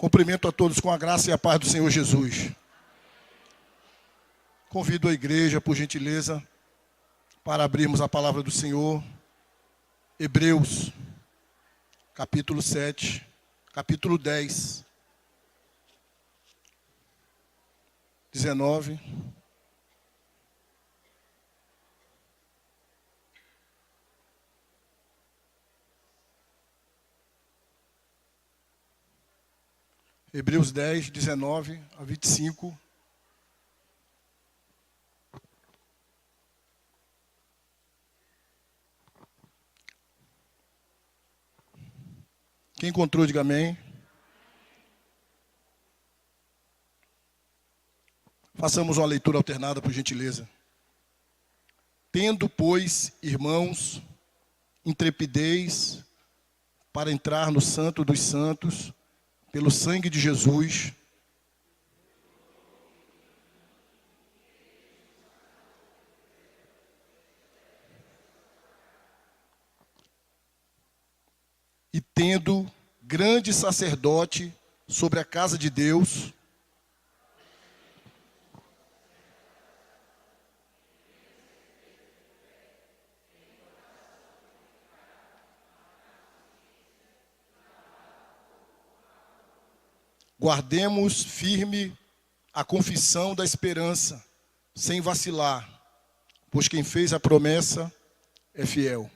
Cumprimento a todos com a graça e a paz do Senhor Jesus. Convido a igreja, por gentileza, para abrirmos a palavra do Senhor. Hebreus, capítulo 7, capítulo 10, 19. Hebreus 10, 19 a 25. Quem encontrou, diga amém. Façamos uma leitura alternada, por gentileza. Tendo, pois, irmãos, intrepidez para entrar no Santo dos Santos, pelo sangue de Jesus, e tendo grande sacerdote sobre a casa de Deus, guardemos firme a confissão da esperança, sem vacilar, pois quem fez a promessa é fiel.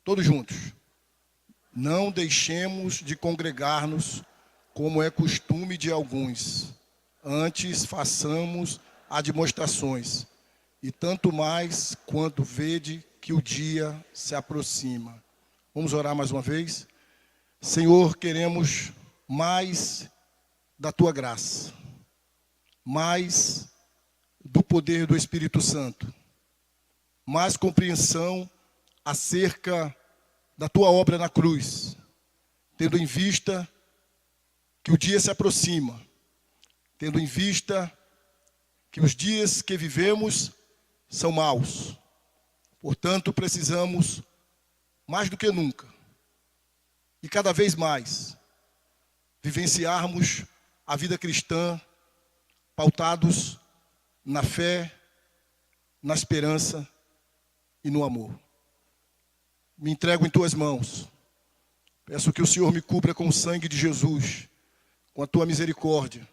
Todos juntos. Não deixemos de congregar-nos, como é costume de alguns. Antes façamos admoestações, e tanto mais quando vede que o dia se aproxima. Vamos orar mais uma vez? Senhor, queremos mais da Tua graça, mais do poder do Espírito Santo, mais compreensão acerca da Tua obra na cruz, tendo em vista que o dia se aproxima, tendo em vista que os dias que vivemos são maus. Portanto, precisamos, mais do que nunca, e cada vez mais, vivenciarmos a vida cristã pautados na fé, na esperança e no amor. Me entrego em Tuas mãos. Peço que o Senhor me cubra com o sangue de Jesus, com a Tua misericórdia,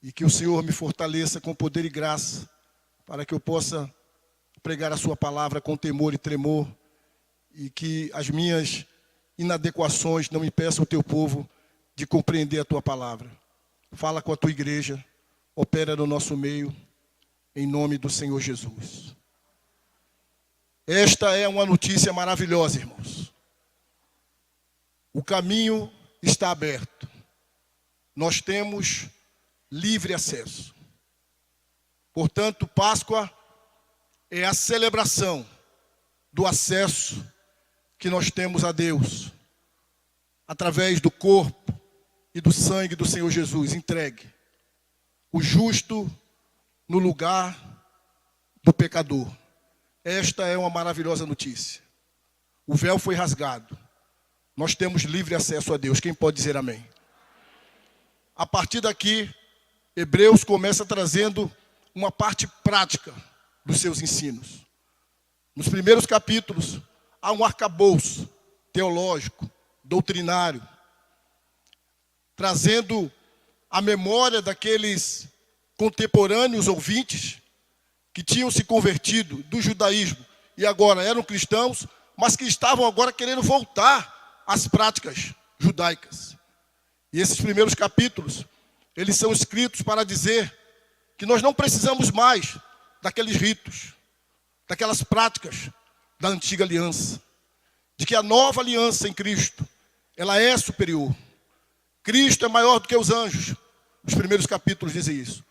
e que o Senhor me fortaleça com poder e graça, para que eu possa pregar a Sua palavra com temor e tremor, e que as minhas inadequações não impeçam o Teu povo de compreender a Tua palavra. Fala com a Tua igreja, opera no nosso meio, em nome do Senhor Jesus. Esta é uma notícia maravilhosa, irmãos. O caminho está aberto. Nós temos livre acesso. Portanto, Páscoa é a celebração do acesso que nós temos a Deus, através do corpo e do sangue do Senhor Jesus entregue. O justo no lugar do pecador. Esta é uma maravilhosa notícia. O véu foi rasgado. Nós temos livre acesso a Deus. Quem pode dizer amém? A partir daqui, Hebreus começa trazendo uma parte prática dos seus ensinos. Nos primeiros capítulos, há um arcabouço teológico, doutrinário, trazendo a memória daqueles contemporâneos ouvintes que tinham se convertido do judaísmo e agora eram cristãos, mas que estavam agora querendo voltar às práticas judaicas. E esses primeiros capítulos, eles são escritos para dizer que nós não precisamos mais daqueles ritos, daquelas práticas da antiga aliança, de que a nova aliança em Cristo, ela é superior. Cristo é maior do que os anjos. Os primeiros capítulos dizem isso.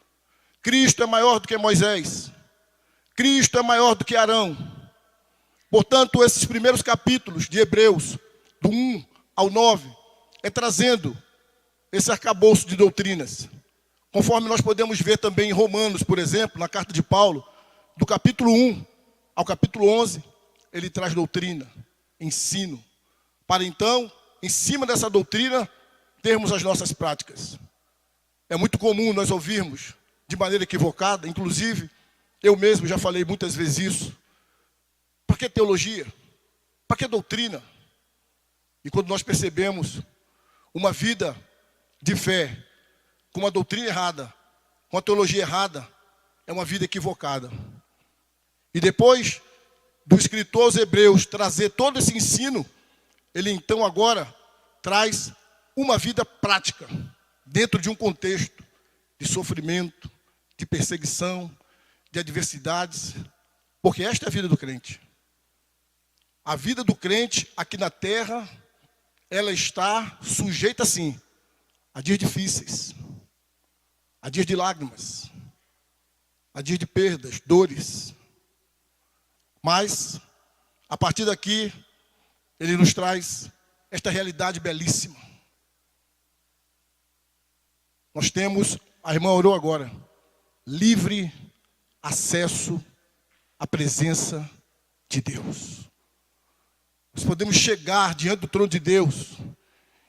Cristo é maior do que Moisés. Cristo é maior do que Arão. Portanto, esses primeiros capítulos de Hebreus, do 1 ao 9, é trazendo esse arcabouço de doutrinas. Conforme nós podemos ver também em Romanos, por exemplo, na carta de Paulo, do capítulo 1 ao capítulo 11, ele traz doutrina, ensino, para então, em cima dessa doutrina, termos as nossas práticas. É muito comum nós ouvirmos de maneira equivocada, inclusive, eu mesmo já falei muitas vezes isso. Para que teologia? Para que doutrina? E quando nós percebemos uma vida de fé com uma doutrina errada, com a teologia errada, é uma vida equivocada. E depois do escritor aos Hebreus trazer todo esse ensino, ele então agora traz uma vida prática, dentro de um contexto de sofrimento, de perseguição, de adversidades, porque esta é a vida do crente. A vida do crente aqui na terra, ela está sujeita sim a dias difíceis, a dias de lágrimas, a dias de perdas, dores. Mas, a partir daqui, ele nos traz esta realidade belíssima. Nós temos, a irmã orou agora, livre acesso à presença de Deus. Nós podemos chegar diante do trono de Deus.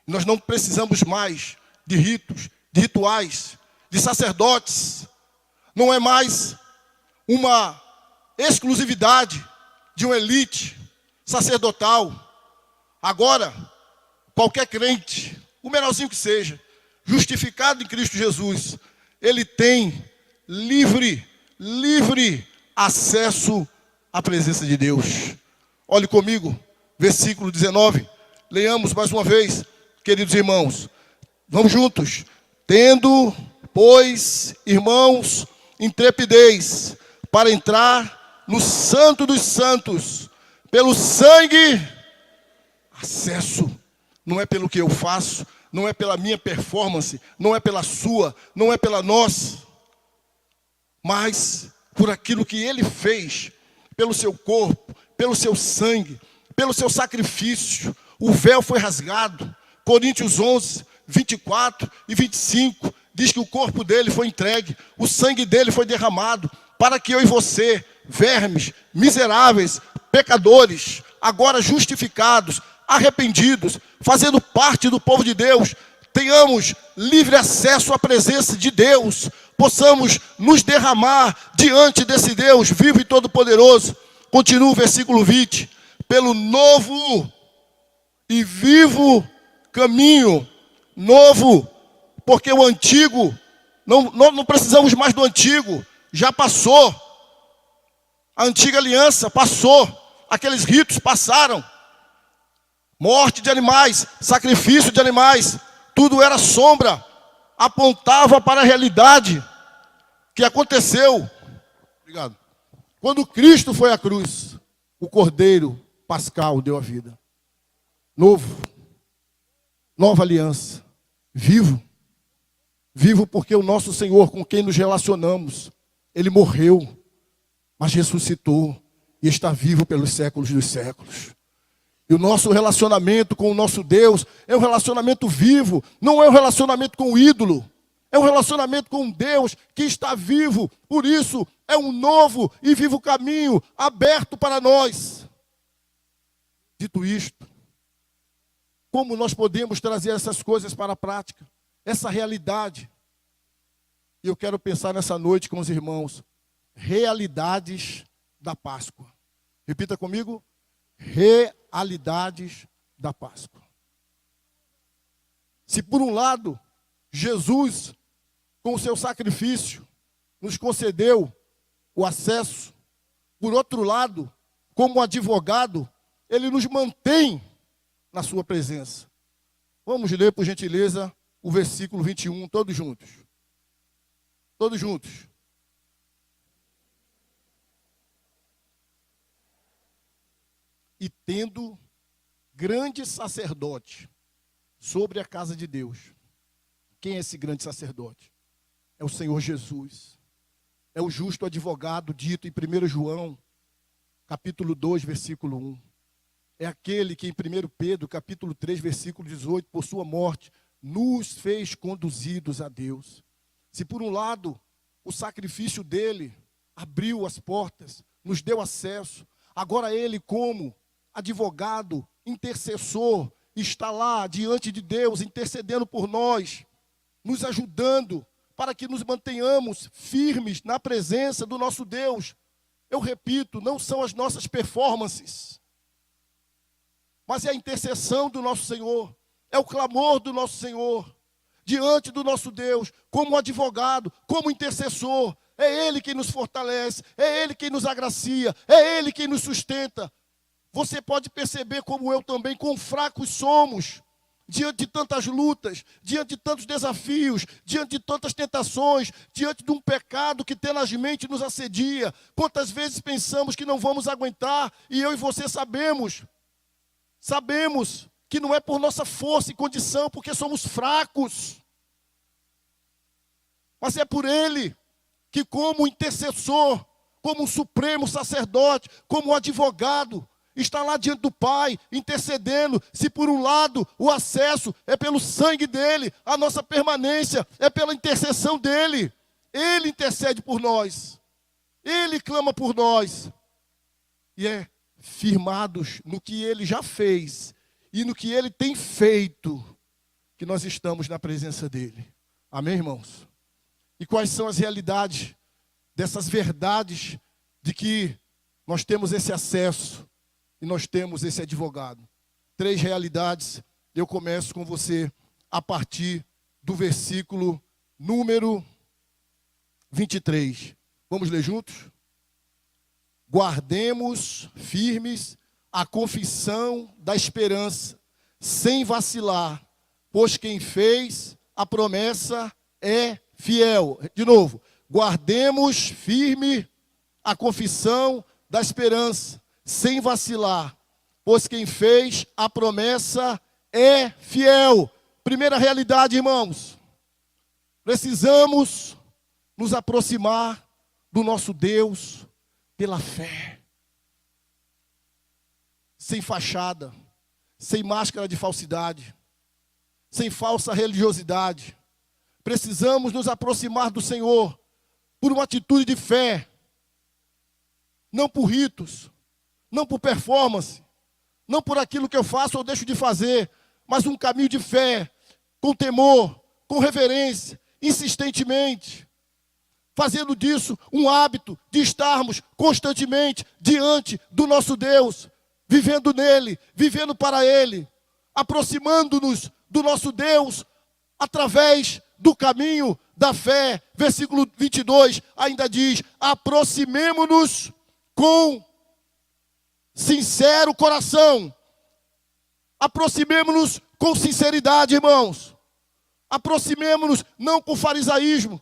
Nós não precisamos mais de ritos, de rituais, de sacerdotes. Não é mais uma exclusividade de uma elite sacerdotal. Agora, qualquer crente, o menorzinho que seja, justificado em Cristo Jesus, ele tem livre acesso à presença de Deus. Olhe comigo, versículo 19. Leiamos mais uma vez, queridos irmãos. Vamos juntos. Tendo, pois, irmãos, intrepidez para entrar no Santo dos Santos, pelo sangue, acesso. Não é pelo que eu faço, não é pela minha performance, não é pela sua, não é pela nossa, mas por aquilo que ele fez, pelo seu corpo, pelo seu sangue, pelo seu sacrifício. O véu foi rasgado. Coríntios 11, 24 e 25, diz que o corpo dele foi entregue, o sangue dele foi derramado, para que eu e você, vermes, miseráveis, pecadores, agora justificados, arrependidos, fazendo parte do povo de Deus, tenhamos livre acesso à presença de Deus, possamos nos derramar diante desse Deus vivo e todo-poderoso. Continua o versículo 20. Pelo novo e vivo caminho, novo, porque o antigo, não precisamos mais do antigo, já passou. A antiga aliança passou, aqueles ritos passaram. Morte de animais, sacrifício de animais, tudo era sombra, apontava para a realidade que aconteceu. Obrigado. Quando Cristo foi à cruz, o Cordeiro Pascal deu a vida. Novo, nova aliança, vivo. Vivo porque o nosso Senhor, com quem nos relacionamos, Ele morreu, mas ressuscitou e está vivo pelos séculos dos séculos. E o nosso relacionamento com o nosso Deus é um relacionamento vivo, não é um relacionamento com o ídolo. É um relacionamento com um Deus que está vivo. Por isso, é um novo e vivo caminho aberto para nós. Dito isto, como nós podemos trazer essas coisas para a prática? Essa realidade. E eu quero pensar nessa noite com os irmãos. Realidades da Páscoa. Repita comigo. Realidades da Páscoa. Se por um lado, Jesus, com o seu sacrifício, nos concedeu o acesso, por outro lado, como advogado, ele nos mantém na sua presença. Vamos ler, por gentileza, o versículo 21, todos juntos. Todos juntos. E tendo grande sacerdote sobre a casa de Deus. Quem é esse grande sacerdote? É o Senhor Jesus. É o justo advogado dito em 1 João, capítulo 2, versículo 1. É aquele que em 1 Pedro, capítulo 3, versículo 18, por sua morte, nos fez conduzidos a Deus. Se por um lado, o sacrifício dele abriu as portas, nos deu acesso. Agora ele, como advogado, intercessor, está lá diante de Deus, intercedendo por nós, nos ajudando para que nos mantenhamos firmes na presença do nosso Deus. Eu repito, não são as nossas performances, mas é a intercessão do nosso Senhor, é o clamor do nosso Senhor, diante do nosso Deus, como advogado, como intercessor. É Ele quem nos fortalece, é Ele quem nos agracia, é Ele quem nos sustenta. Você pode perceber, como eu também, quão fracos somos, diante de tantas lutas, diante de tantos desafios, diante de tantas tentações, diante de um pecado que tenazmente nos assedia. Quantas vezes pensamos que não vamos aguentar, e eu e você sabemos que não é por nossa força e condição, porque somos fracos, mas é por Ele, que como intercessor, como um supremo sacerdote, como um advogado, está lá diante do Pai, intercedendo. Se por um lado o acesso é pelo sangue dele, a nossa permanência é pela intercessão dele. Ele intercede por nós, Ele clama por nós. E é firmados no que Ele já fez e no que Ele tem feito, que nós estamos na presença dEle. Amém, irmãos? E quais são as realidades dessas verdades de que nós temos esse acesso e nós temos esse advogado? 3 realidades. Eu começo com você a partir do versículo número 23. Vamos ler juntos? Guardemos firmes a confissão da esperança, sem vacilar, pois quem fez a promessa é fiel. De novo, guardemos firme a confissão da esperança, sem vacilar, pois quem fez a promessa é fiel. Primeira realidade, irmãos, precisamos nos aproximar do nosso Deus pela fé, sem fachada, sem máscara de falsidade, sem falsa religiosidade. Precisamos nos aproximar do Senhor por uma atitude de fé, não por ritos, não por performance, não por aquilo que eu faço ou deixo de fazer, mas um caminho de fé, com temor, com reverência, insistentemente, fazendo disso um hábito de estarmos constantemente diante do nosso Deus, vivendo nele, vivendo para Ele, aproximando-nos do nosso Deus através do caminho da fé. Versículo 22 ainda diz: aproximemo-nos com sincero coração. Aproximemo-nos com sinceridade, irmãos. Aproximemo-nos não com farisaísmo,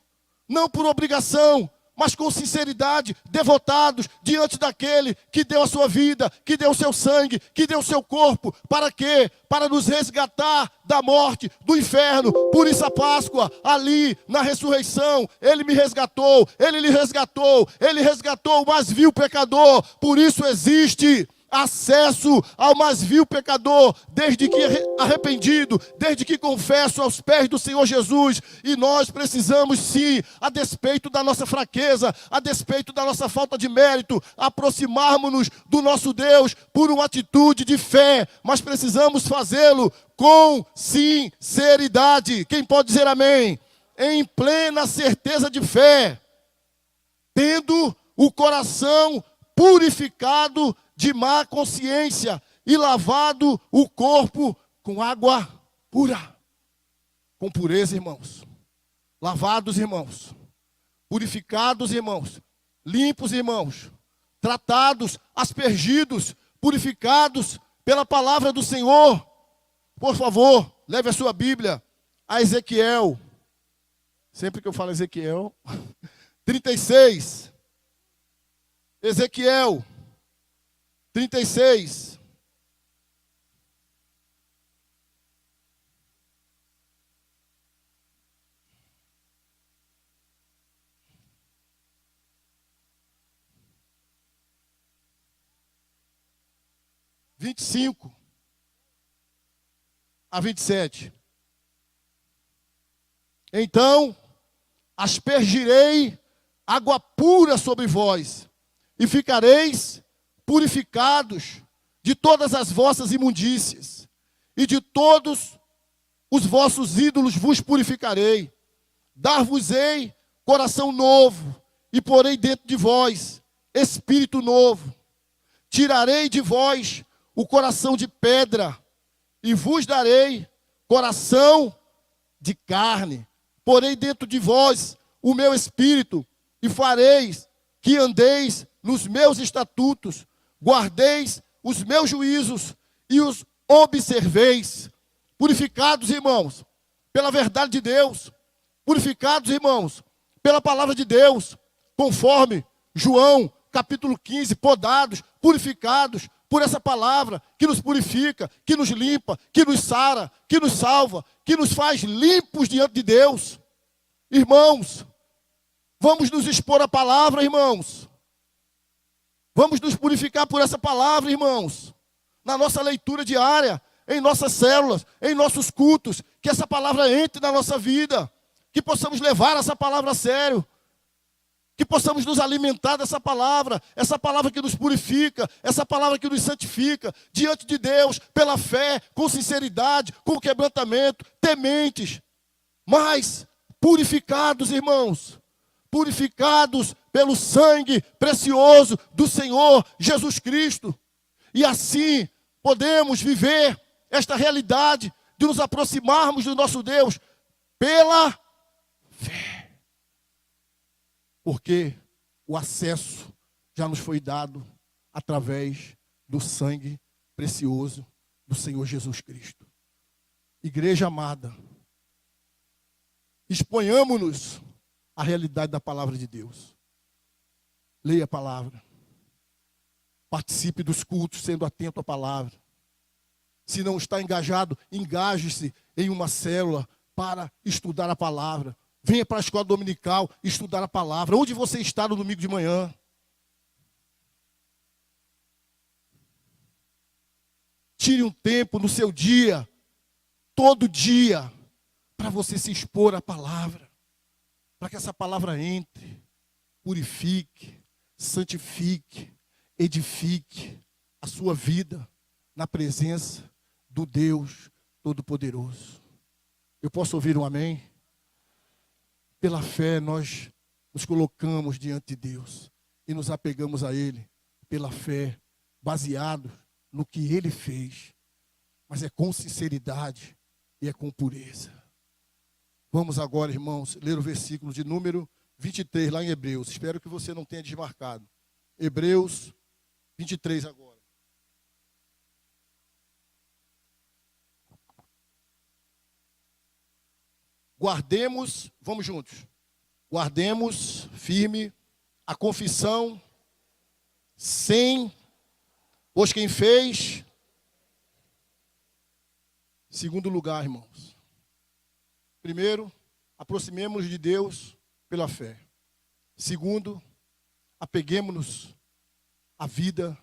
não por obrigação, mas com sinceridade, devotados diante daquele que deu a sua vida, que deu o seu sangue, que deu o seu corpo. Para quê? Para nos resgatar da morte, do inferno. Por isso a Páscoa, ali na ressurreição, Ele me resgatou, Ele lhe resgatou, Ele resgatou o mais vil pecador. Por isso existe acesso ao mais vil pecador, desde que arrependido, desde que confesso aos pés do Senhor Jesus. E nós precisamos sim, a despeito da nossa fraqueza, a despeito da nossa falta de mérito, aproximarmos-nos do nosso Deus por uma atitude de fé, mas precisamos fazê-lo com sinceridade. Quem pode dizer amém? Em plena certeza de fé, tendo o coração purificado de má consciência e lavado o corpo com água pura. Com pureza, irmãos. Lavados, irmãos. Purificados, irmãos. Limpos, irmãos. Tratados, aspergidos, purificados pela palavra do Senhor. Por favor, leve a sua Bíblia a Ezequiel. Sempre que eu falo Ezequiel. 36. Ezequiel 36. Vinte e 25 a 27. Então aspergirei água pura sobre vós, e ficareis purificados de todas as vossas imundícias, e de todos os vossos ídolos vos purificarei. Dar-vos-ei coração novo, e porei dentro de vós espírito novo. Tirarei de vós o coração de pedra, e vos darei coração de carne. Porei dentro de vós o meu espírito, e fareis que andeis nos meus estatutos, guardeis os meus juízos e os observeis. Purificados, irmãos, pela verdade de Deus. Purificados, irmãos, pela palavra de Deus. Conforme João, capítulo 15, podados, purificados por essa palavra que nos purifica, que nos limpa, que nos sara, que nos salva, que nos faz limpos diante de Deus. Irmãos, vamos nos expor à palavra, irmãos. Vamos nos purificar por essa palavra, irmãos. Na nossa leitura diária, em nossas células, em nossos cultos, que essa palavra entre na nossa vida, que possamos levar essa palavra a sério, que possamos nos alimentar dessa palavra, essa palavra que nos purifica, essa palavra que nos santifica, diante de Deus, pela fé, com sinceridade, com quebrantamento, tementes, mas purificados, irmãos, purificados pelo sangue precioso do Senhor Jesus Cristo. E assim podemos viver esta realidade de nos aproximarmos do nosso Deus pela fé. Porque o acesso já nos foi dado através do sangue precioso do Senhor Jesus Cristo. Igreja amada, exponhamo-nos à realidade da palavra de Deus. Leia a palavra. Participe dos cultos sendo atento à palavra. Se não está engajado, engaje-se em uma célula para estudar a palavra. Venha para a escola dominical estudar a palavra. Onde você está no domingo de manhã? Tire um tempo no seu dia, todo dia, para você se expor à palavra. Para que essa palavra entre, purifique, santifique, edifique a sua vida na presença do Deus Todo-Poderoso. Eu posso ouvir um amém? Pela fé nós nos colocamos diante de Deus e nos apegamos a Ele pela fé, baseado no que Ele fez, mas é com sinceridade e é com pureza. Vamos agora, irmãos, ler o versículo de número 23 lá em Hebreus. Espero que você não tenha desmarcado. Hebreus 23 agora. Guardemos, vamos juntos. Guardemos firme a confissão sem, pois quem fez. Segundo lugar, irmãos. Primeiro, aproximemo-nos de Deus pela fé. Segundo, apeguemo-nos à vida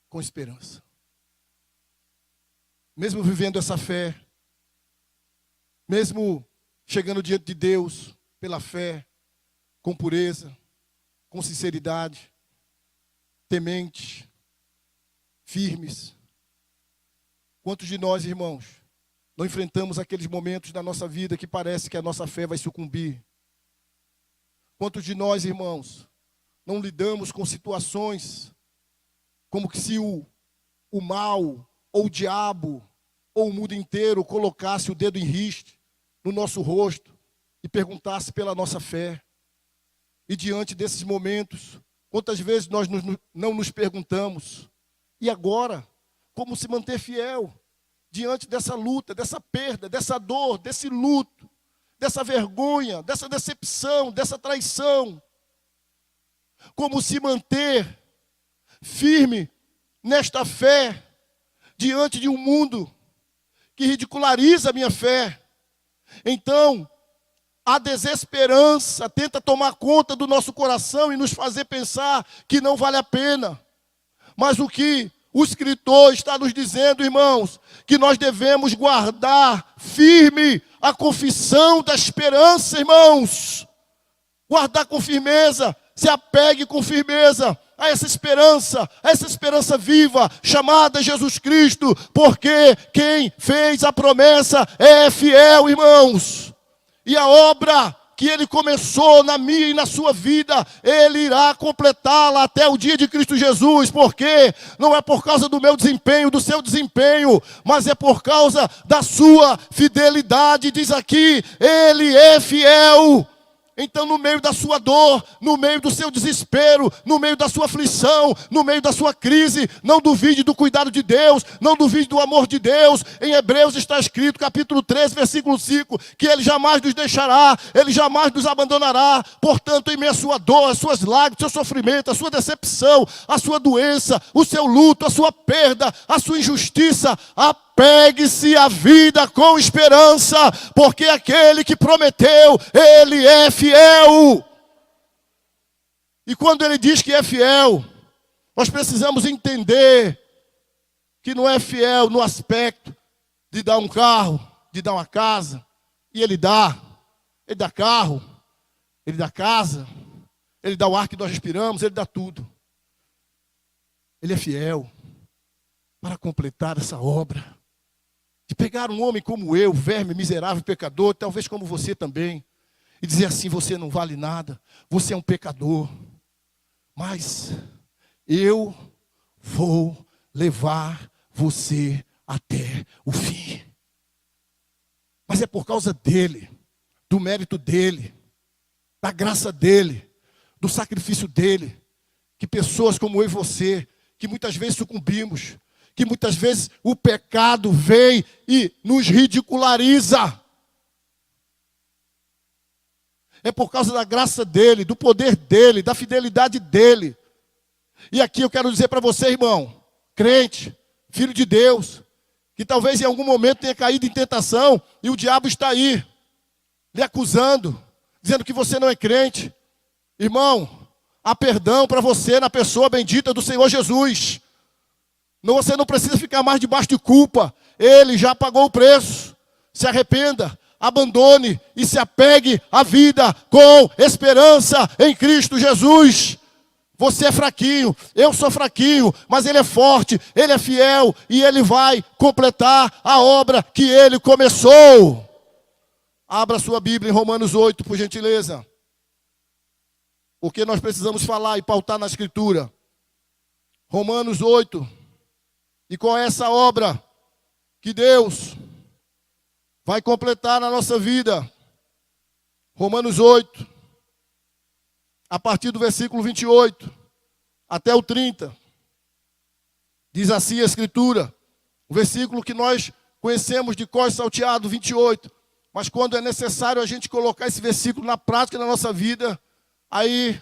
com esperança. Mesmo vivendo essa fé, mesmo chegando diante de Deus pela fé, com pureza, com sinceridade, tementes, firmes. Quantos de nós, irmãos, não enfrentamos aqueles momentos da nossa vida que parece que a nossa fé vai sucumbir? Quantos de nós, irmãos, não lidamos com situações como que se o mal, ou o diabo, ou o mundo inteiro colocasse o dedo em riste no nosso rosto e perguntasse pela nossa fé? E diante desses momentos, quantas vezes nós não nos perguntamos, e agora? Como se manter fiel diante dessa luta, dessa perda, dessa dor, desse luto, dessa vergonha, dessa decepção, dessa traição? Como se manter firme nesta fé diante de um mundo que ridiculariza a minha fé? Então, a desesperança tenta tomar conta do nosso coração e nos fazer pensar que não vale a pena. Mas o que o escritor está nos dizendo, irmãos, que nós devemos guardar firme a confissão da esperança, irmãos. guardar com firmeza, se apegue com firmeza a essa esperança viva, chamada Jesus Cristo, porque quem fez a promessa é fiel, irmãos. E a obra que Ele começou na minha e na sua vida, Ele irá completá-la até o dia de Cristo Jesus, porque não é por causa do meu desempenho, do seu desempenho, mas é por causa da sua fidelidade. Diz aqui, Ele é fiel. Então, no meio da sua dor, no meio do seu desespero, no meio da sua aflição, no meio da sua crise, não duvide do cuidado de Deus, não duvide do amor de Deus. Em Hebreus está escrito, capítulo 13, versículo 5, que Ele jamais nos deixará, Ele jamais nos abandonará. Portanto, em meio à sua dor, às suas lágrimas, ao seu sofrimento, à sua decepção, à sua doença, o seu luto, a sua perda, a sua injustiça, apegue-se à vida com esperança, porque aquele que prometeu, Ele é fiel. E quando Ele diz que é fiel, nós precisamos entender que não é fiel no aspecto de dar um carro, de dar uma casa, e Ele dá carro, Ele dá casa, Ele dá o ar que nós respiramos, Ele dá tudo. Ele é fiel para completar essa obra. De pegar um homem como eu, verme, miserável, pecador, talvez como você também, e dizer assim, você não vale nada, você é um pecador, mas eu vou levar você até o fim. Mas é por causa dele, do mérito dele, da graça dele, do sacrifício dele, que pessoas como eu e você, que muitas vezes sucumbimos, que muitas vezes o pecado vem e nos ridiculariza. É por causa da graça dele, do poder dele, da fidelidade dele. E aqui eu quero dizer para você, irmão, crente, filho de Deus, que talvez em algum momento tenha caído em tentação e o diabo está aí, lhe acusando, dizendo que você não é crente. Irmão, há perdão para você na pessoa bendita do Senhor Jesus. Você não precisa ficar mais debaixo de culpa. Ele já pagou o preço. Se arrependa, abandone e se apegue à vida com esperança em Cristo Jesus. Você é fraquinho, eu sou fraquinho, mas Ele é forte, Ele é fiel e Ele vai completar a obra que Ele começou. Abra sua Bíblia em Romanos 8, por gentileza. Porque nós precisamos falar e pautar na Escritura. Romanos 8. E com essa obra que Deus vai completar na nossa vida. Romanos 8, a partir do versículo 28 até o 30. Diz assim a Escritura, o versículo que nós conhecemos de cor salteado, 28. Mas quando é necessário a gente colocar esse versículo na prática na nossa vida, aí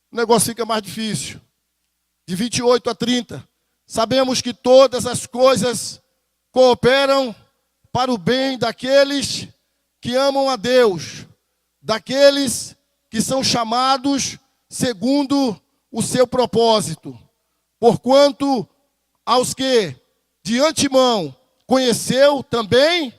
o negócio fica mais difícil. De 28 a 30. Sabemos que todas as coisas cooperam para o bem daqueles que amam a Deus, daqueles que são chamados segundo o seu propósito. Porquanto aos que de antemão conheceu também,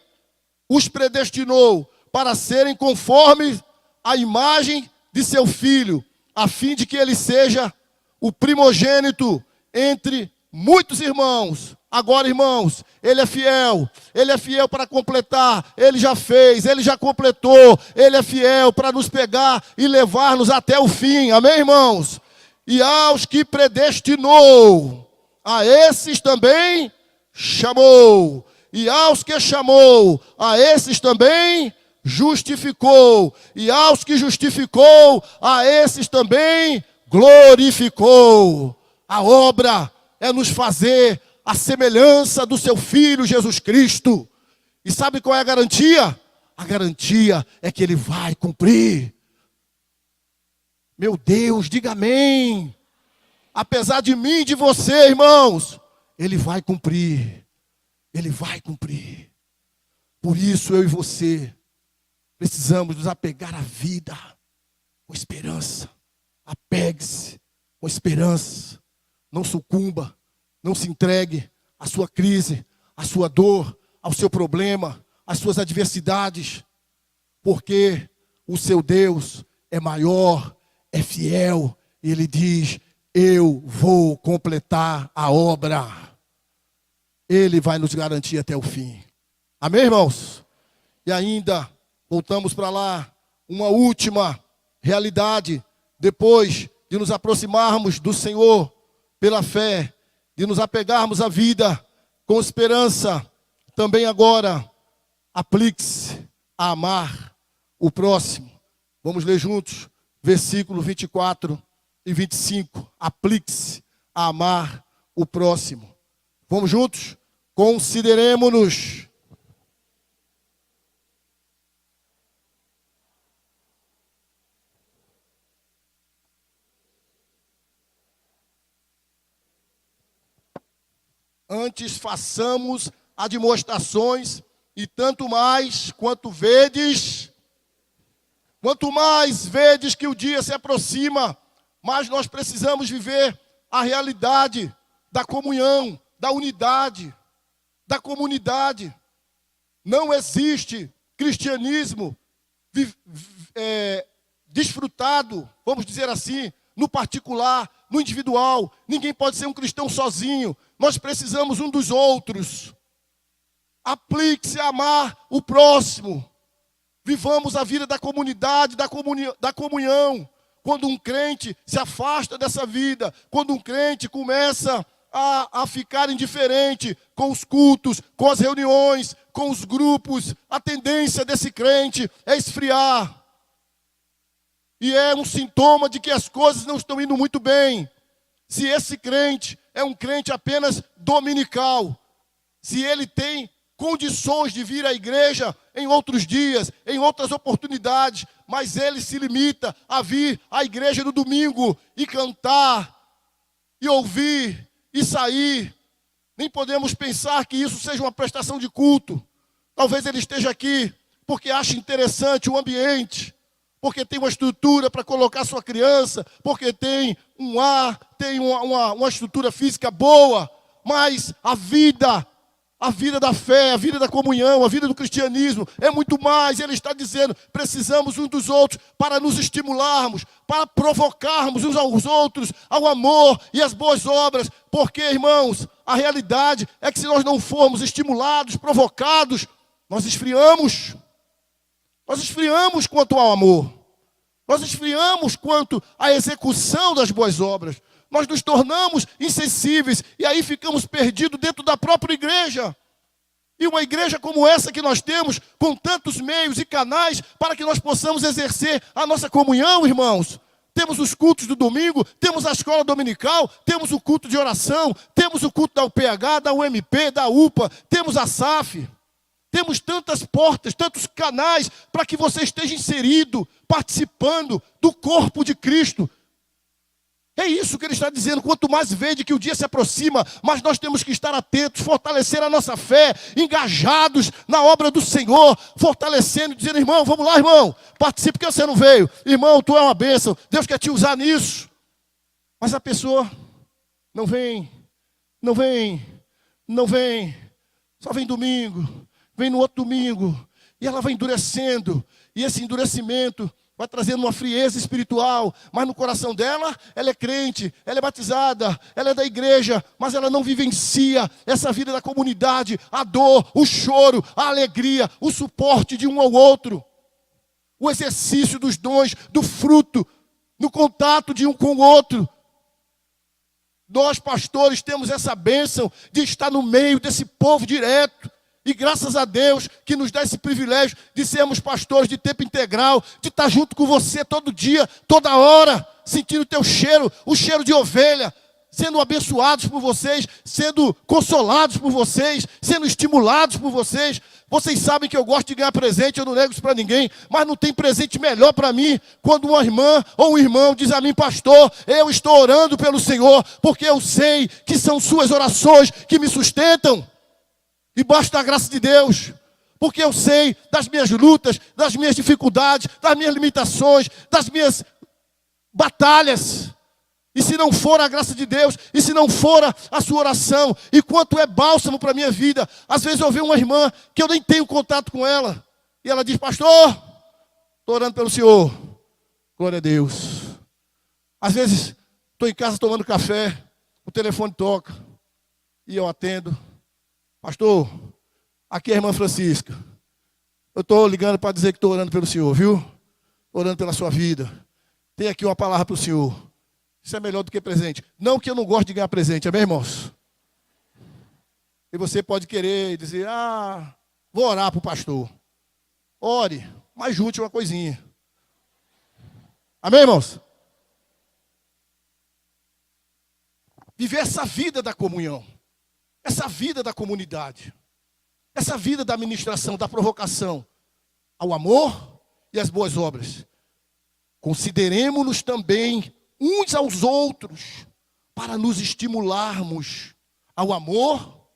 os predestinou para serem conformes à imagem de seu Filho, a fim de que ele seja o primogênito entre muitos irmãos. Agora, irmãos, Ele é fiel para completar, Ele já fez, Ele já completou, Ele é fiel para nos pegar e levar-nos até o fim, amém, irmãos? E aos que predestinou, a esses também chamou, e aos que chamou, a esses também justificou, e aos que justificou, a esses também glorificou. A obra é nos fazer a semelhança do seu Filho Jesus Cristo. E sabe qual é a garantia? A garantia é que Ele vai cumprir. Meu Deus, diga amém. Apesar de mim e de você, irmãos, Ele vai cumprir. Ele vai cumprir. Por isso eu e você precisamos nos apegar à vida com esperança. Apegue-se com esperança. Não sucumba, não se entregue à sua crise, à sua dor, ao seu problema, às suas adversidades, porque o seu Deus é maior, é fiel. E Ele diz, eu vou completar a obra. Ele vai nos garantir até o fim. Amém, irmãos? E ainda, voltamos para lá, uma última realidade, depois de nos aproximarmos do Senhor pela fé, de nos apegarmos à vida com esperança, também agora, aplique-se a amar o próximo. Vamos ler juntos, versículo 24 e 25. Aplique-se a amar o próximo. Vamos juntos? Consideremos-nos antes façamos admoestações, e tanto mais quanto mais vedes que o dia se aproxima, mais nós precisamos viver a realidade da comunhão, da unidade, da comunidade. Não existe cristianismo desfrutado, vamos dizer assim, no particular, no individual. Ninguém pode ser um cristão sozinho. Nós precisamos um dos outros. Aplique-se a amar o próximo. Vivamos a vida da comunidade, da comunhão. Quando um crente se afasta dessa vida, quando um crente começa a ficar indiferente com os cultos, com as reuniões, com os grupos, a tendência desse crente é esfriar. E é um sintoma de que as coisas não estão indo muito bem. Se esse crente é um crente apenas dominical, se ele tem condições de vir à igreja em outros dias, em outras oportunidades, mas ele se limita a vir à igreja no domingo e cantar, e ouvir, e sair, nem podemos pensar que isso seja uma prestação de culto. Talvez ele esteja aqui porque acha interessante o ambiente, porque tem uma estrutura para colocar sua criança, porque tem um ar, tem uma estrutura física boa, mas a vida da fé, a vida da comunhão, a vida do cristianismo é muito mais. Ele está dizendo, precisamos uns dos outros para nos estimularmos, para provocarmos uns aos outros ao amor e às boas obras, porque, irmãos, a realidade é que se nós não formos estimulados, provocados, nós esfriamos. Nós esfriamos quanto ao amor. Nós esfriamos quanto à execução das boas obras. Nós nos tornamos insensíveis e aí ficamos perdidos dentro da própria igreja. E uma igreja como essa que nós temos, com tantos meios e canais para que nós possamos exercer a nossa comunhão, irmãos. Temos os cultos do domingo, temos a escola dominical, temos o culto de oração, temos o culto da UPH, da UMP, da UPA, temos a SAF. Temos tantas portas, tantos canais para que você esteja inserido, participando do corpo de Cristo. É isso que ele está dizendo. Quanto mais vede que o dia se aproxima, mas nós temos que estar atentos, fortalecer a nossa fé, engajados na obra do Senhor, fortalecendo, dizendo, irmão, vamos lá, irmão, participe, porque você não veio. Irmão, tu é uma bênção, Deus quer te usar nisso. Mas a pessoa não vem, só vem domingo. Vem no outro domingo, e ela vai endurecendo, e esse endurecimento vai trazendo uma frieza espiritual, mas no coração dela, ela é crente, ela é batizada, ela é da igreja, mas ela não vivencia essa vida da comunidade, a dor, o choro, a alegria, o suporte de um ao outro, o exercício dos dons, do fruto, no contato de um com o outro. Nós, pastores, temos essa bênção de estar no meio desse povo direto. E graças a Deus que nos dá esse privilégio de sermos pastores de tempo integral, de estar junto com você todo dia, toda hora, sentindo o teu cheiro, o cheiro de ovelha, sendo abençoados por vocês, sendo consolados por vocês, sendo estimulados por vocês. Vocês sabem que eu gosto de ganhar presente, eu não nego isso para ninguém, mas não tem presente melhor para mim quando uma irmã ou um irmão diz a mim, pastor, eu estou orando pelo Senhor, porque eu sei que são suas orações que me sustentam. E basta a graça de Deus, porque eu sei das minhas lutas, das minhas dificuldades, das minhas limitações, das minhas batalhas. E se não for a graça de Deus, e se não for a sua oração, e quanto é bálsamo para a minha vida. Às vezes eu vejo uma irmã que eu nem tenho contato com ela, e ela diz, pastor, estou orando pelo senhor. Glória a Deus. Às vezes, estou em casa tomando café, o telefone toca e eu atendo. Pastor, aqui é a irmã Francisca. Eu estou ligando para dizer que estou orando pelo senhor, viu? Orando pela sua vida. Tem aqui uma palavra para o senhor. Isso é melhor do que presente. Não que eu não gosto de ganhar presente, amém, irmãos? E você pode querer dizer, vou orar para o pastor. Ore, mas junte uma coisinha. Amém, irmãos? Viver essa vida da comunhão. Essa vida da comunidade. Essa vida da administração, da provocação ao amor e às boas obras. Consideremos-nos também uns aos outros para nos estimularmos ao amor.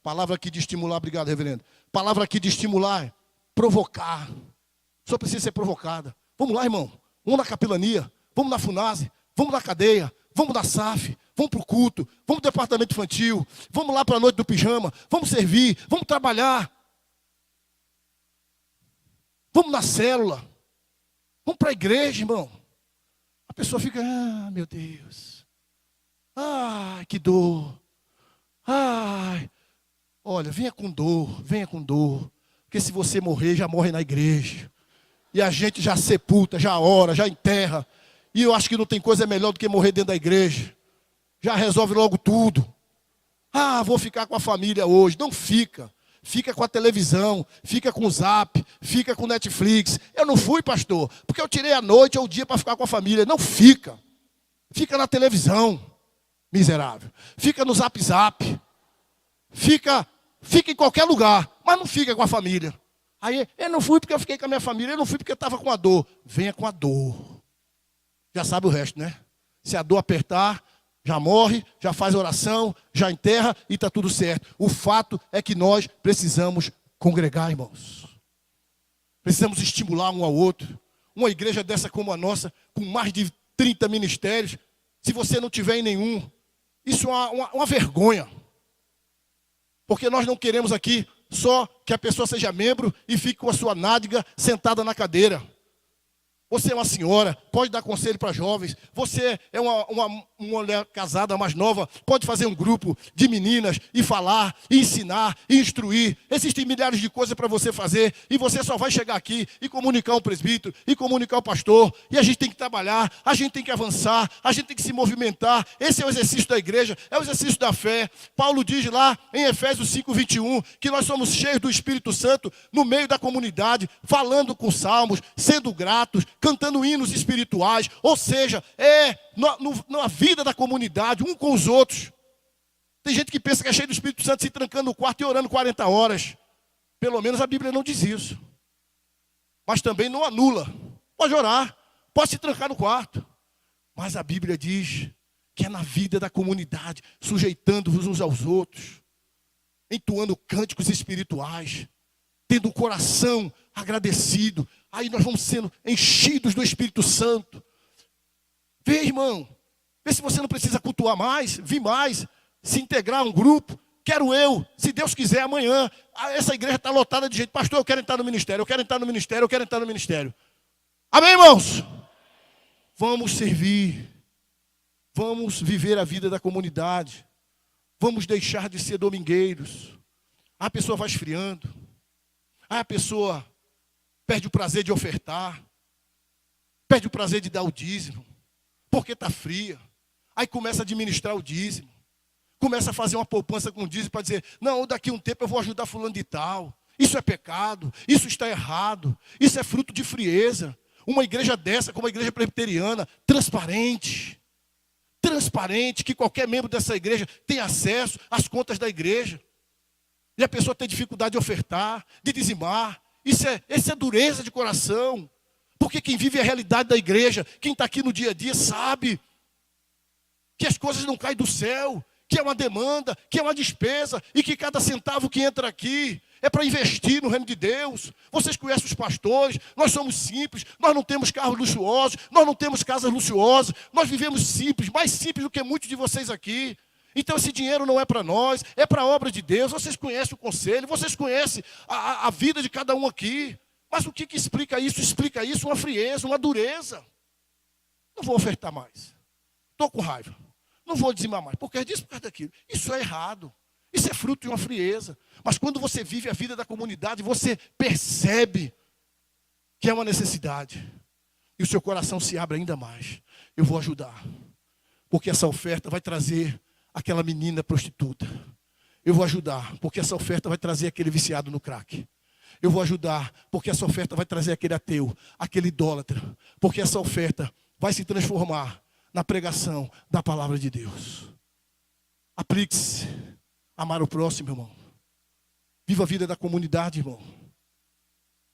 Palavra aqui de estimular, obrigado, reverendo. Palavra aqui de estimular, provocar. Só precisa ser provocada. Vamos lá, irmão. Vamos na capelania, vamos na FUNASE, vamos na cadeia, vamos na SAF, vamos para o culto, vamos para o departamento infantil, vamos lá para a noite do pijama, vamos servir, vamos trabalhar. Vamos na célula, vamos para a igreja, irmão. A pessoa fica, meu Deus, que dor, olha, venha com dor, porque se você morrer, já morre na igreja. E a gente já sepulta, já ora, já enterra. E eu acho que não tem coisa melhor do que morrer dentro da igreja. Já resolve logo tudo. Vou ficar com a família hoje. Não fica. Fica com a televisão, fica com o Zap, fica com o Netflix. Eu não fui, pastor, porque eu tirei a noite ou o dia para ficar com a família. Não fica. Fica na televisão, miserável. Fica no Zap Zap. Fica em qualquer lugar, mas não fica com a família. Aí, eu não fui porque eu fiquei com a minha família, eu não fui porque eu estava com a dor. Venha com a dor. Já sabe o resto, né? Se a dor apertar, já morre, já faz oração, já enterra e está tudo certo. O fato é que nós precisamos congregar, irmãos. Precisamos estimular um ao outro. Uma igreja dessa como a nossa, com mais de 30 ministérios, se você não tiver em nenhum, isso é uma vergonha. Porque nós não queremos aqui só que a pessoa seja membro e fique com a sua nádega sentada na cadeira. Você é uma senhora, pode dar conselho para jovens. Você é uma mulher casada mais nova, pode fazer um grupo de meninas e falar, e ensinar, e instruir. Existem milhares de coisas para você fazer e você só vai chegar aqui e comunicar o presbítero, e comunicar o pastor. E a gente tem que trabalhar, a gente tem que avançar, a gente tem que se movimentar. Esse é o exercício da igreja, é o exercício da fé. Paulo diz lá em Efésios 5:21 que nós somos cheios do Espírito Santo no meio da comunidade, falando com salmos, sendo gratos, cantando hinos espirituais, ou seja, na vida da comunidade, um com os outros. Tem gente que pensa que é cheio do Espírito Santo se trancando no quarto e orando 40 horas. Pelo menos a Bíblia não diz isso. Mas também não anula. Pode orar, pode se trancar no quarto. Mas a Bíblia diz que é na vida da comunidade, sujeitando-vos uns aos outros, entoando cânticos espirituais, tendo o coração agradecido. Aí nós vamos sendo enchidos do Espírito Santo. Vê, irmão. Vê se você não precisa cultuar mais, vir mais, se integrar a um grupo. Quero eu, se Deus quiser, amanhã. Essa igreja está lotada de gente. Pastor, eu quero entrar no ministério, eu quero entrar no ministério, eu quero entrar no ministério. Amém, irmãos? Vamos servir. Vamos viver a vida da comunidade. Vamos deixar de ser domingueiros. A pessoa vai esfriando. A pessoa perde o prazer de ofertar. Perde o prazer de dar o dízimo. Porque está fria. Aí começa a administrar o dízimo. Começa a fazer uma poupança com o dízimo para dizer, não, daqui a um tempo eu vou ajudar fulano de tal. Isso é pecado. Isso está errado. Isso é fruto de frieza. Uma igreja dessa, como a igreja presbiteriana, transparente. Transparente, que qualquer membro dessa igreja tem acesso às contas da igreja. E a pessoa tem dificuldade de ofertar, de dizimar. Isso é dureza de coração. Porque quem vive a realidade da igreja, quem está aqui no dia a dia, sabe que as coisas não caem do céu, que é uma demanda, que é uma despesa, e que cada centavo que entra aqui é para investir no reino de Deus. Vocês conhecem os pastores, nós somos simples, nós não temos carros luxuosos, nós não temos casas luxuosas, nós vivemos simples, mais simples do que muitos de vocês aqui. Então esse dinheiro não é para nós, é para a obra de Deus. Vocês conhecem o conselho, vocês conhecem a vida de cada um aqui. Mas o que explica isso? Explica isso uma frieza, uma dureza. Não vou ofertar mais. Estou com raiva. Não vou dizimar mais. Por causa disso, por causa daquilo. Isso é errado. Isso é fruto de uma frieza. Mas quando você vive a vida da comunidade, você percebe que é uma necessidade. E o seu coração se abre ainda mais. Eu vou ajudar. Porque essa oferta vai trazer aquela menina prostituta. Eu vou ajudar, porque essa oferta vai trazer aquele viciado no crack. Eu vou ajudar, porque essa oferta vai trazer aquele ateu, aquele idólatra. Porque essa oferta vai se transformar na pregação da palavra de Deus. Aplique-se. Amar o próximo, irmão. Viva a vida da comunidade, irmão.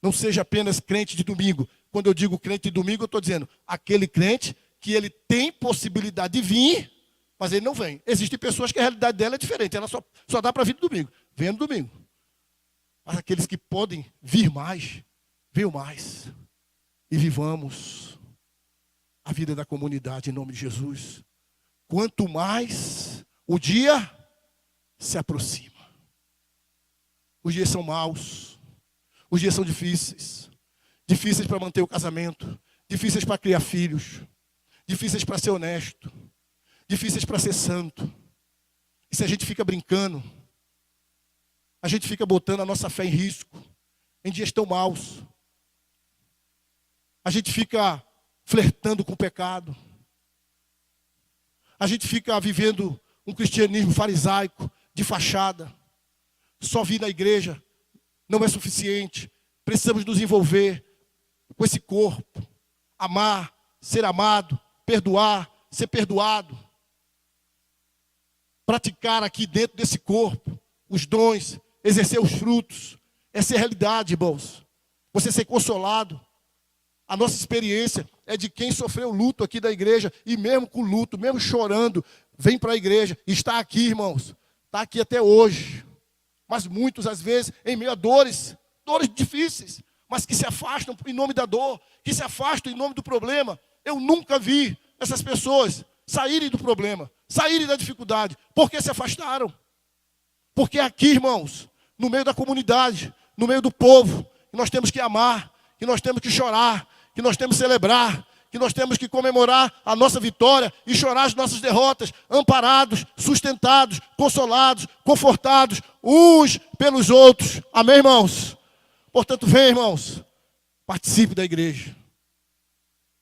Não seja apenas crente de domingo. Quando eu digo crente de domingo, eu estou dizendo aquele crente que ele tem possibilidade de vir, mas ele não vem. Existem pessoas que a realidade dela é diferente. Ela só dá para vir no domingo. Venha no domingo. Mas aqueles que podem vir mais, venham mais. E vivamos a vida da comunidade em nome de Jesus. Quanto mais o dia se aproxima. Os dias são maus. Os dias são difíceis. Difíceis para manter o casamento. Difíceis para criar filhos. Difíceis para ser honesto. Difíceis para ser santo. E se a gente fica brincando, a gente fica botando a nossa fé em risco. Em dias tão maus. A gente fica flertando com o pecado. A gente fica vivendo um cristianismo farisaico, de fachada. Só vir na igreja não é suficiente. Precisamos nos envolver com esse corpo. Amar, ser amado, perdoar, ser perdoado. Praticar aqui dentro desse corpo os dons, exercer os frutos. Essa é a realidade, irmãos. Você ser consolado. A nossa experiência é de quem sofreu luto aqui da igreja. E mesmo com luto, mesmo chorando, vem para a igreja. E está aqui, irmãos. Está aqui até hoje. Mas muitos, às vezes, em meio a dores difíceis, mas que se afastam em nome da dor, que se afastam em nome do problema. Eu nunca vi essas pessoas saírem do problema, saírem da dificuldade, porque se afastaram. Porque aqui, irmãos, no meio da comunidade, no meio do povo, que nós temos que amar, que nós temos que chorar, que nós temos que celebrar, que nós temos que comemorar a nossa vitória e chorar as nossas derrotas, amparados, sustentados, consolados, confortados, uns pelos outros. Amém, irmãos? Portanto, vem, irmãos, participe da igreja,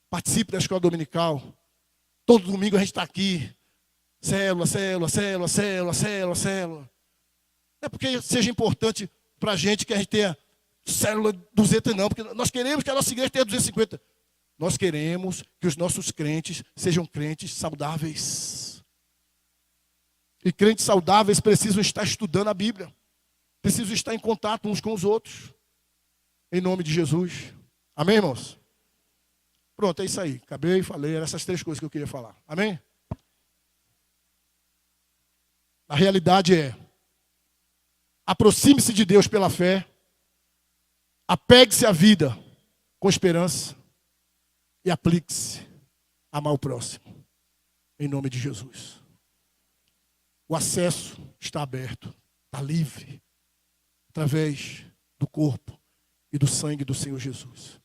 participe da escola dominical. Todo domingo a gente está aqui, célula. Não é porque seja importante para a gente que a gente tenha célula 200, não, porque nós queremos que a nossa igreja tenha 250. Nós queremos que os nossos crentes sejam crentes saudáveis. E crentes saudáveis precisam estar estudando a Bíblia. Precisam estar em contato uns com os outros. Em nome de Jesus. Amém, irmãos? Pronto, é isso aí. Acabei, falei. Eram essas 3 coisas que eu queria falar. Amém? A realidade é: aproxime-se de Deus pela fé. Apegue-se à vida com esperança. E aplique-se a amar o próximo. Em nome de Jesus. O acesso está aberto. Está livre. Através do corpo e do sangue do Senhor Jesus.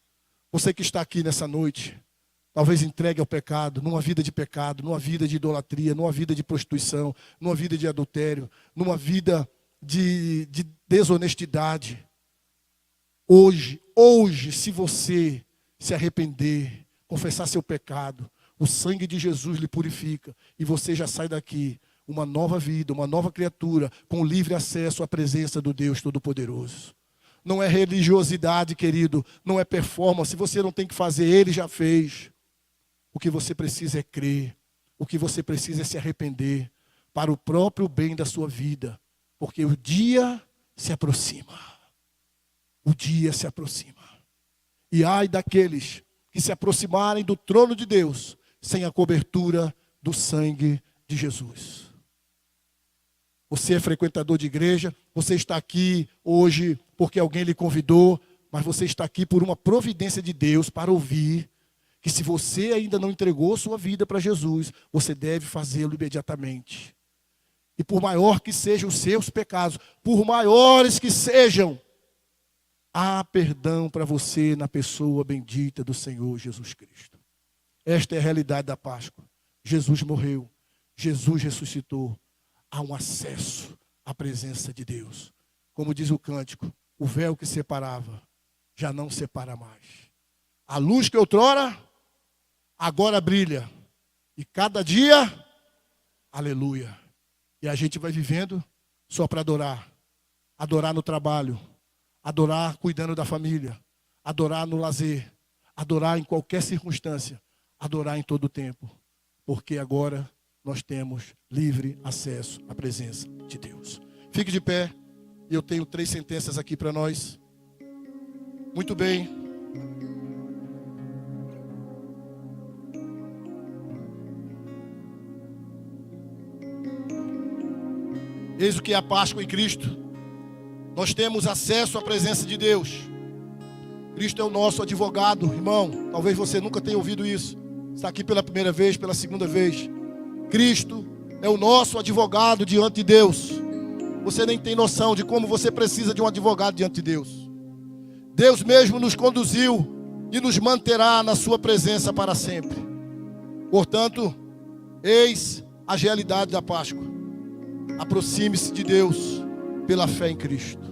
Você que está aqui nessa noite, talvez entregue ao pecado, numa vida de pecado, numa vida de idolatria, numa vida de prostituição, numa vida de adultério, numa vida de desonestidade. Hoje, se você se arrepender, confessar seu pecado, o sangue de Jesus lhe purifica e você já sai daqui uma nova vida, uma nova criatura, com livre acesso à presença do Deus Todo-Poderoso. Não é religiosidade, querido, não é performance, você não tem que fazer, Ele já fez. O que você precisa é crer, o que você precisa é se arrepender, para o próprio bem da sua vida, porque o dia se aproxima. O dia se aproxima. E ai daqueles que se aproximarem do trono de Deus, sem a cobertura do sangue de Jesus. Você é frequentador de igreja, você está aqui hoje porque alguém lhe convidou, mas você está aqui por uma providência de Deus para ouvir que se você ainda não entregou sua vida para Jesus, você deve fazê-lo imediatamente. E por maior que sejam os seus pecados, por maiores que sejam, há perdão para você na pessoa bendita do Senhor Jesus Cristo. Esta é a realidade da Páscoa. Jesus morreu, Jesus ressuscitou. Há um acesso à presença de Deus. Como diz o cântico, o véu que separava já não separa mais. A luz que outrora agora brilha. E cada dia, aleluia. E a gente vai vivendo só para adorar. Adorar no trabalho, adorar cuidando da família, adorar no lazer, adorar em qualquer circunstância, adorar em todo o tempo. Porque agora nós temos livre acesso à presença de Deus. Fique de pé. Eu tenho 3 sentenças aqui para nós. Muito bem. Eis o que é a Páscoa em Cristo. Nós temos acesso à presença de Deus. Cristo é o nosso advogado, irmão. Talvez você nunca tenha ouvido isso. Está aqui pela primeira vez, pela segunda vez. Cristo é o nosso advogado diante de Deus. Você nem tem noção de como você precisa de um advogado diante de Deus. Deus mesmo nos conduziu e nos manterá na sua presença para sempre. Portanto, eis a realidade da Páscoa. Aproxime-se de Deus pela fé em Cristo.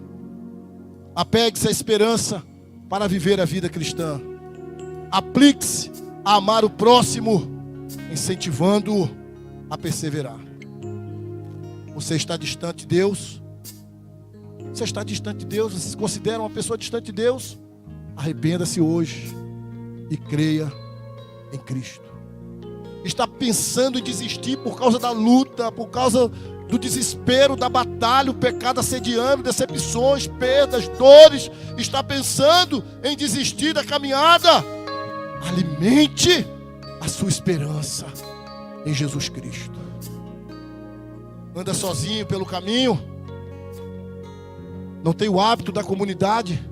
Apegue-se à esperança para viver a vida cristã. Aplique-se a amar o próximo, incentivando-o a perseverar. Você está distante de Deus? Você está distante de Deus? Você se considera uma pessoa distante de Deus? Arrependa-se hoje e creia em Cristo. Está pensando em desistir por causa da luta, por causa do desespero, da batalha, o pecado assediando, decepções, perdas, dores. Está pensando em desistir da caminhada? Alimente a sua esperança em Jesus Cristo. Anda sozinho pelo caminho? Não tem o hábito da comunidade?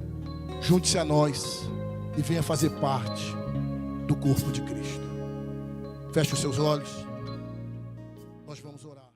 Junte-se a nós e venha fazer parte do corpo de Cristo. Feche os seus olhos. Nós vamos orar.